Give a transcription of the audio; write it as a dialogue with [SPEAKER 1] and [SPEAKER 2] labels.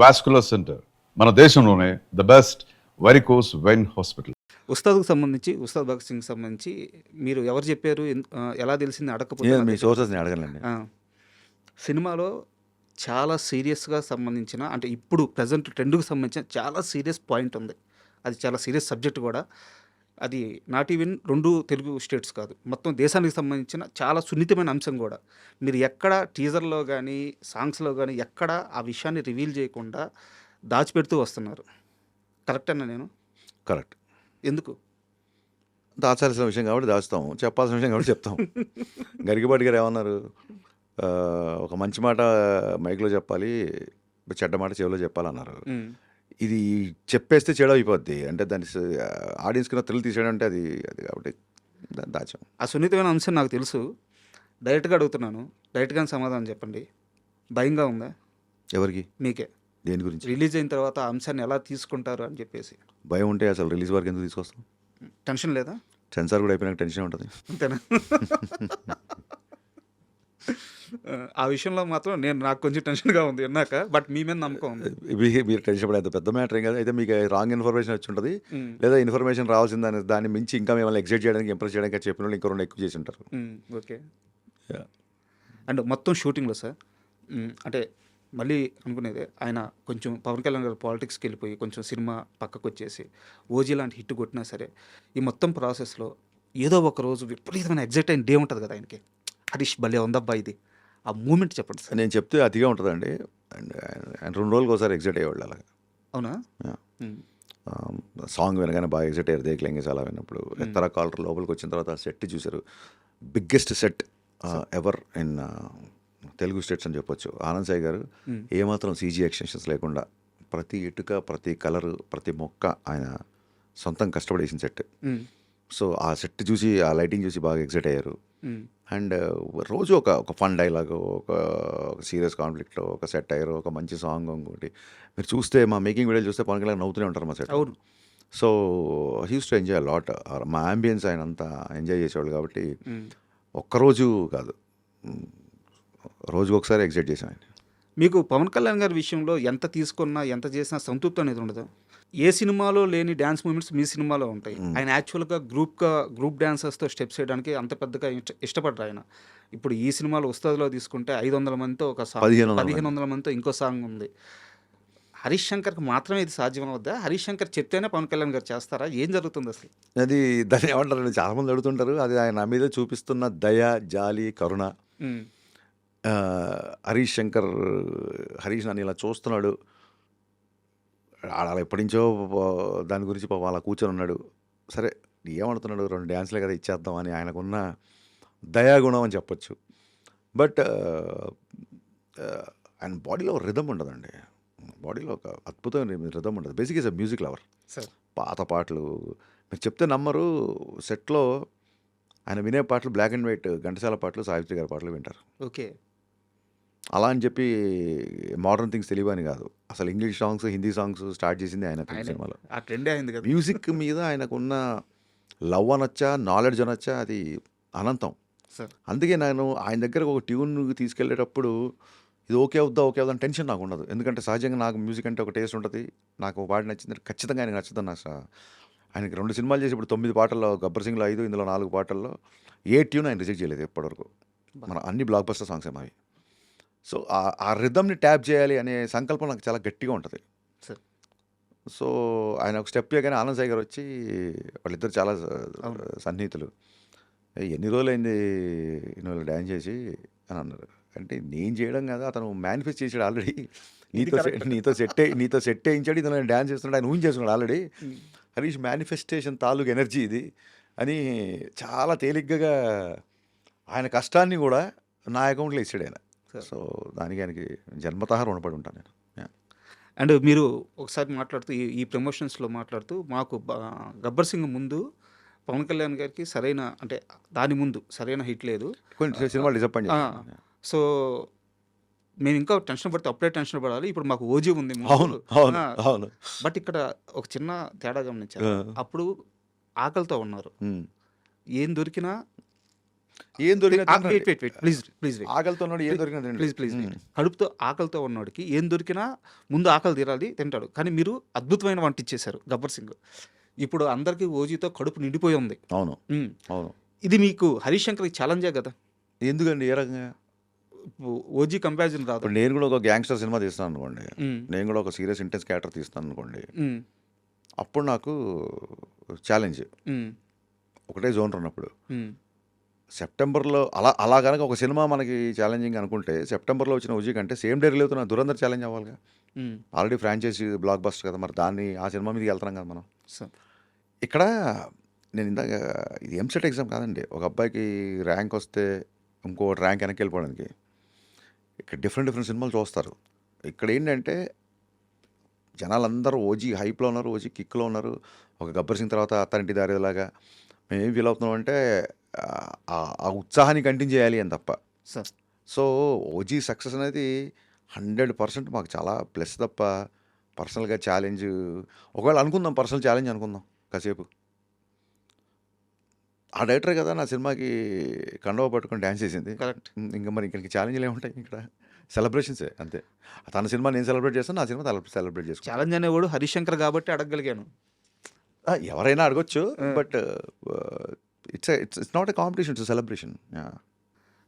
[SPEAKER 1] Vascular centre, మన దేశంలోనే the best varicose vein hospital.
[SPEAKER 2] ఉస్తాద్‌కు సంబంధించి, ఉస్తాద్ భగత్ సింగ్‌కి సంబంధించి మీరు ఎవరు చెప్పారు? ఎలా తెలిసింది? అడగకపోతే
[SPEAKER 3] మీ
[SPEAKER 2] నాకైతే
[SPEAKER 3] సోర్సెస్ని అడగలండి.
[SPEAKER 2] ఆ! సినిమాలో చాలా సీరియస్‌గా సంబంధించిన అంటే ఇప్పుడు ప్రెజెంట్ ట్రెండ్‌కి సంబంధించిన చాలా సీరియస్ పాయింట్ ఉంది. అది చాలా సీరియస్ సబ్జెక్ట్ కూడా. అది నాట్ ఈవెన్ 2 తెలుగు స్టేట్స్ కాదు. మొత్తం దేశానికి సంబంధించిన చాలా సున్నితమైన అంశం కూడా. మీరు ఎక్కడ టీజర్‌లో గానీ, సాంగ్స్‌లో గానీ ఎక్కడ ఆ విషయాన్ని రివీల్ చేయకుండా దాచిపెడుతూ వస్తున్నారు. కరెక్టేనా నేను?
[SPEAKER 3] కరెక్ట్.
[SPEAKER 2] ఎందుకు?
[SPEAKER 3] దాచాల్సిన విషయం కాబట్టి దాచుతాం, చెప్పాల్సిన విషయం కాబట్టి చెప్తాం. గరికపాటి గారు ఏమన్నారు, ఒక మంచి మాట మైక్లో చెప్పాలి, చెడ్డ మాట చెవిలో చెప్పాలన్నారు.
[SPEAKER 2] హ్మ్.
[SPEAKER 3] ఇది చెప్పేస్తే చెడు అయిపోద్ది, అంటే దాని ఆడియన్స్కి థ్రిల్ తీసేయడం అంటే అది అది కాబట్టి దాచాం.
[SPEAKER 2] ఆ సున్నితమైన అంశం నాకు తెలుసు. డైరెక్ట్‌గా అడుగుతున్నాను. డైరెక్ట్‌గానే సమాధానం చెప్పండి. భయంగా ఉందా?
[SPEAKER 3] ఎవరికి?
[SPEAKER 2] మీకే.
[SPEAKER 3] దేని గురించి?
[SPEAKER 2] రిలీజ్ అయిన తర్వాత ఆ అంశాన్ని ఎలా తీసుకుంటారు అని చెప్పేసి.
[SPEAKER 3] భయం ఉంటే అసలు రిలీజ్ వరకు ఎందుకు తీసుకొస్తాం?
[SPEAKER 2] టెన్షన్ లేదా?
[SPEAKER 3] సెన్సార్ కూడా అయిపోయినాక టెన్షన్ ఉంటుంది.
[SPEAKER 2] అంతేనా? ఆ విషయంలో మాత్రం నాకు కొంచెం టెన్షన్‌గా ఉంది విన్నాక. బట్ మీ మీద నమ్మకం ఉంది.
[SPEAKER 3] మీరు టెన్షన్ పడేంత పెద్ద మ్యాటర్ ఏం కాదు. అయితే మీకు రాంగ్ ఇన్ఫర్మేషన్ వచ్చి ఉంటుంది,
[SPEAKER 2] హ్మ్.
[SPEAKER 3] లేదా ఇన్ఫర్మేషన్ రావాల్సిన దాన్ని మించి ఇంకా మిమ్మల్ని ఎగ్జైట్ చేయడానికి, ఇంప్రెస్ చేయడానికి చెప్పిన వాళ్ళు ఇంకో 2 ఎక్కువ చేసి ఉంటారు.
[SPEAKER 2] ఓకే. అండ్ మొత్తం షూటింగ్‌లో సార్ అంటే మళ్ళీ అనుకునేదే ఆయన కొంచెం పవన్ కళ్యాణ్ గారు పాలిటిక్స్‌కి వెళ్ళిపోయి కొంచెం సినిమా పక్కకొచ్చేసి 'ఓజీ' లాంటి హిట్ కొట్టినా సరే ఈ మొత్తం ప్రాసెస్‌లో ఏదో ఒక రోజు విపరీతమైన ఎగ్జైట్ అయిన డే ఉంటుంది కదా ఆయనకి. హరీష్ భలే ఉందబ్బా ఇది. ఆ మూమెంట్ చెప్పండి సార్.
[SPEAKER 3] నేను చెప్తే అతిగా ఉంటుందండి. అండ్ ఆయన 2 రోజులకు ఒకసారి ఎగ్జైట్ అయ్యేవాళ్ళు అలాగా.
[SPEAKER 2] అవునా?
[SPEAKER 3] Yeah.
[SPEAKER 2] హ్మ్.
[SPEAKER 3] సాంగ్ వినగానే బాగా ఎగ్జైట్ అయ్యారు. దేక్లేంగే చాలా విన్నప్పుడు. ఎత్తర కాలర్ లోపలికి వచ్చిన తర్వాత ఆ సెట్ చూశారు. Biggest set ever in Telugu states అని చెప్పొచ్చు. ఆనంద్ సాయి గారు ఏమాత్రం సీజీ ఎక్స్టెన్షన్స్ లేకుండా ప్రతి ఇటుక, ప్రతి కలరు, ప్రతి మొక్క ఆయన సొంతం కష్టపడేసిన సెట్. సో ఆ సెట్ చూసి, ఆ లైటింగ్ చూసి బాగా ఎగ్జైట్ అయ్యారు. అండ్ రోజు ఒక ఫన్ డైలాగ్, ఒక సీరియస్ కాన్ఫ్లిక్ట్లో ఒక సెట్ అయ్యారు, ఒక మంచి సాంగ్, ఇంకోటి. మీరు చూస్తే మా మేకింగ్ వీడియోలు చూస్తే పవన్ కళ్యాణ్ నవ్వుతూనే ఉంటారు మా సెట్.
[SPEAKER 2] అవును.
[SPEAKER 3] So he's to enjoy lot. మా అంబియన్స్ ఆయన అంతా ఎంజాయ్ చేసేవాళ్ళు కాబట్టి ఒక్కరోజు కాదు, రోజుకు ఒకసారి ఎగ్జైట్ చేసాం ఆయన.
[SPEAKER 2] మీకు పవన్ కళ్యాణ్ గారి విషయంలో ఎంత తీసుకున్నా, ఎంత చేసినా సంతృప్తి అనేది ఉండదు. ఏ సినిమాలో లేని డ్యాన్స్ మూమెంట్స్ మీ సినిమాలో ఉంటాయి. ఆయన యాక్చువల్గా గ్రూప్ డాన్సర్స్తో స్టెప్స్ వేయడానికి అంత పెద్దగా ఇష్టపడరు ఆయన. ఇప్పుడు ఈ సినిమాలో ఉస్తాద్లో తీసుకుంటే 500 మందితో ఒక సాంగ్, 1500 మందితో ఇంకో సాంగ్ ఉంది. హరీష్ శంకర్కి మాత్రమే ఇది సాధ్యం అవుద్దా? హరీష్ శంకర్ చెప్తేనే పవన్ కళ్యాణ్ గారు చేస్తారా? ఏం జరుగుతుంది అసలు?
[SPEAKER 3] అది దాన్ని ఏమంటారు, చాలామంది అడుగుతుంటారు. అది ఆయన మీద చూపిస్తున్న దయ, జాలి, కరుణ. హరీష్ శంకర్ హరీష్ నన్ను ఇలా చూస్తున్నాడు, అలా ఎప్పటి నుంచో దాని గురించి పాపం అలా కూర్చొని ఉన్నాడు. సరే ఏమడుతున్నాడు, 2 డ్యాన్స్లే కదా ఇచ్చేద్దాం అని ఆయనకున్న దయాగుణం అని చెప్పొచ్చు. బట్ ఆయన బాడీలో రిథమ్ ఉండదండి. బాడీలో ఒక అద్భుతమైన రిథమ్ ఉండదు. Basic is a music lover. పాత పాటలు మీరు చెప్తే నమ్మరు. సెట్లో ఆయన వినే పాటలు బ్లాక్ అండ్ వైట్ ఘంటసాల పాటలు, సావిత్రి గారి పాటలు వింటారు.
[SPEAKER 2] ఓకే.
[SPEAKER 3] అలా అని చెప్పి మోడర్న్ థింగ్స్ తెలియని కాదు. అసలు English songs, Hindi songs start చేసింది ఆయన సినిమాలో.
[SPEAKER 2] ఆ ట్రెండే అయింది కదా.
[SPEAKER 3] మ్యూజిక్ మీద ఆయనకున్న లవ్ అనొచ్చా, నాలెడ్జ్ అనొచ్చా, అది అనంతం. అందుకే నేను ఆయన దగ్గర ఒక ట్యూన్ తీసుకెళ్ళేటప్పుడు ఇది ఓకే అవుద్దా అని టెన్షన్ నాకు ఉండదు. ఎందుకంటే సహజంగా నాకు మ్యూజిక్ అంటే ఒక టేస్ట్ ఉంటుంది. నాకు ఒక పాట నచ్చింది ఖచ్చితంగా ఆయనకు నచ్చుతుంది. ఆయనకి 2 సినిమాలు చేసి ఇప్పుడు 9 పాటల్లో, గబ్బర్ సింగ్లో 5, ఇందులో 4 పాటల్లో ఏ ట్యూన్ ఆయన రిజెక్ట్ చేయలేదు ఇప్పటివరకు. మన అన్ని బ్లాక్ బస్టర్ సాంగ్స్ ఏమవి. సో ఆ రిథమ్ని ట్యాప్ చేయాలి అనే సంకల్పం నాకు చాలా గట్టిగా ఉంటుంది. సో ఆయన ఒక స్టెప్ చేయగానే ఆనంద్ సాయి గారు వచ్చి, వాళ్ళిద్దరు చాలా సన్నిహితులు, ఎన్ని రోజులైంది నువ్వు డ్యాన్స్ చేసి అని అన్నారు. అంటే నేను చేయడం కదా, అతను మేనిఫెస్ట్ చేసాడు ఆల్రెడీ. నీతో సెట్ వేయించాడు, ఇతను డ్యాన్స్ చేస్తున్నాడు, ఆయన ఊహించేసుకున్నాడు ఆల్రెడీ. హరీష్ మేనిఫెస్టేషన్ తాలూకు ఎనర్జీ ఇది అని చాలా తేలిగ్గా ఆయన కష్టాన్ని కూడా నా అకౌంట్లో ఇచ్చాడు ఆయన. సో దానికి ఆయనకి జన్మతః రుణపడి ఉంటాను నేను.
[SPEAKER 2] అండ్ మీరు ఒకసారి మాట్లాడుతూ ఈ ప్రమోషన్స్లో మాట్లాడుతూ, మాకు గబ్బర్ సింగ్ ముందు పవన్ కళ్యాణ్ గారికి సరైన, అంటే దాని ముందు సరైన హిట్ లేదు,
[SPEAKER 3] కొన్ని సినిమాలు డిసప్పాయింట్ చేశాను.
[SPEAKER 2] సో మేము ఇంకా టెన్షన్ పడితే అప్పుడే టెన్షన్ పడాలి, ఇప్పుడు మాకు ఓజీ ఉంది.
[SPEAKER 3] అవును.
[SPEAKER 2] బట్ ఇక్కడ ఒక చిన్న తేడా గమనించారు. అప్పుడు ఆకలితో ఉన్నారు, ఏం దొరికినా
[SPEAKER 3] ఏం దొరికినా
[SPEAKER 2] wait wait wait please please wait
[SPEAKER 3] ఆకలితో ఉన్నాడు ఏం దొరికినా తినండి.
[SPEAKER 2] Please please wait. కడుపుతో ఆకలితో ఉన్నోడికి ఏం దొరికినా ముందు ఆకలి తీరాలి తింటాడు. కానీ మీరు అద్భుతమైన వంట ఇచ్చేశారు గబ్బర్ సింగ్. ఇప్పుడు అందరికీ ఓజీతో కడుపు నిండిపోయి ఉంది.
[SPEAKER 3] అవును
[SPEAKER 2] మ్మ్.
[SPEAKER 3] అవును.
[SPEAKER 2] ఇది మీకు హరీష్ శంకర్కి ఛాలెంజే కదా.
[SPEAKER 3] ఎందుకండి ఏ రకంగా?
[SPEAKER 2] ఓజీ కంపారిజన్ రాదు.
[SPEAKER 3] ఇప్పుడు నేను కూడా ఒక గ్యాంగ్స్టర్ సినిమా తీస్తాను అనుకోండి,
[SPEAKER 2] మ్మ్.
[SPEAKER 3] నేను కూడా ఒక సీరియస్ ఇంటెన్స్ క్యారెక్టర్ తీస్తాను అనుకోండి,
[SPEAKER 2] మ్మ్.
[SPEAKER 3] అప్పుడు నాకు ఛాలెంజ్
[SPEAKER 2] మ్మ్.
[SPEAKER 3] ఒకటే జోన్ ఉన్నప్పుడు.
[SPEAKER 2] మ్మ్.
[SPEAKER 3] సెప్టెంబర్లో అలా కనుక ఒక సినిమా మనకి ఛాలెంజింగ్ అనుకుంటే, సెప్టెంబర్లో వచ్చిన ఉజీ కంటే సేమ్ డే రిలీజ్ అవుతున్న దురంధర్ ఛాలెంజ్ అవ్వాలిగా.
[SPEAKER 2] మ్మ్.
[SPEAKER 3] ఆల్రెడీ ఫ్రాంచైజీ బ్లాక్ బస్టర్ కదా, మరి దాన్ని ఆ సినిమా మీదకి వెళ్తున్నాం కదా మనం.
[SPEAKER 2] సార్
[SPEAKER 3] ఇక్కడ నేను ఇందాక ఇది ఎంసెట్ ఎగ్జామ్ కాదండి, ఒక అబ్బాయికి ర్యాంక్ వస్తే ఇంకో ర్యాంక్ వెనక్కి వెళ్ళిపోవడానికి ఇక్కడ డిఫరెంట్ సినిమాలు చూస్తారు. ఇక్కడ ఏంటంటే జనాలందరూ ఓజీ హైప్లో ఉన్నారు, ఓజీ కిక్లో ఉన్నారు. ఒక గబ్బర్ సింగ్ తర్వాత అత్తారింటి దారేలాగా మేము ఏం ఫీల్ అవుతున్నాం అంటే ఆ ఉత్సాహాన్ని కంటిన్యూ చేయాలి అని తప్ప.
[SPEAKER 2] సార్
[SPEAKER 3] సో ఓజీ సక్సెస్ అనేది 100% మాకు చాలా ప్లస్ తప్ప పర్సనల్గా ఛాలెంజ్ ఒకవేళ అనుకుందాం, పర్సనల్ ఛాలెంజ్ అనుకుందాం కాసేపు. ఆ డైరెక్టర్ కదా నా సినిమాకి కండవ పట్టుకొని డ్యాన్స్ చేసింది.
[SPEAKER 2] కరెక్ట్.
[SPEAKER 3] ఇంకా మరి ఇక్కడికి ఛాలెంజ్లు ఏముంటాయి, ఇక్కడ సెలబ్రేషన్సే అంతే. తన సినిమా నేను సెలబ్రేట్ చేస్తాను, నా సినిమా సెలబ్రేట్ చేసుకుంటాను.
[SPEAKER 2] ఛాలెంజ్ అనేవాడు హరీష్ శంకర్ కాబట్టి అడగగలిగాను.
[SPEAKER 3] ఎవరైనా అడగొచ్చు, but it's not a competition, it's celebration.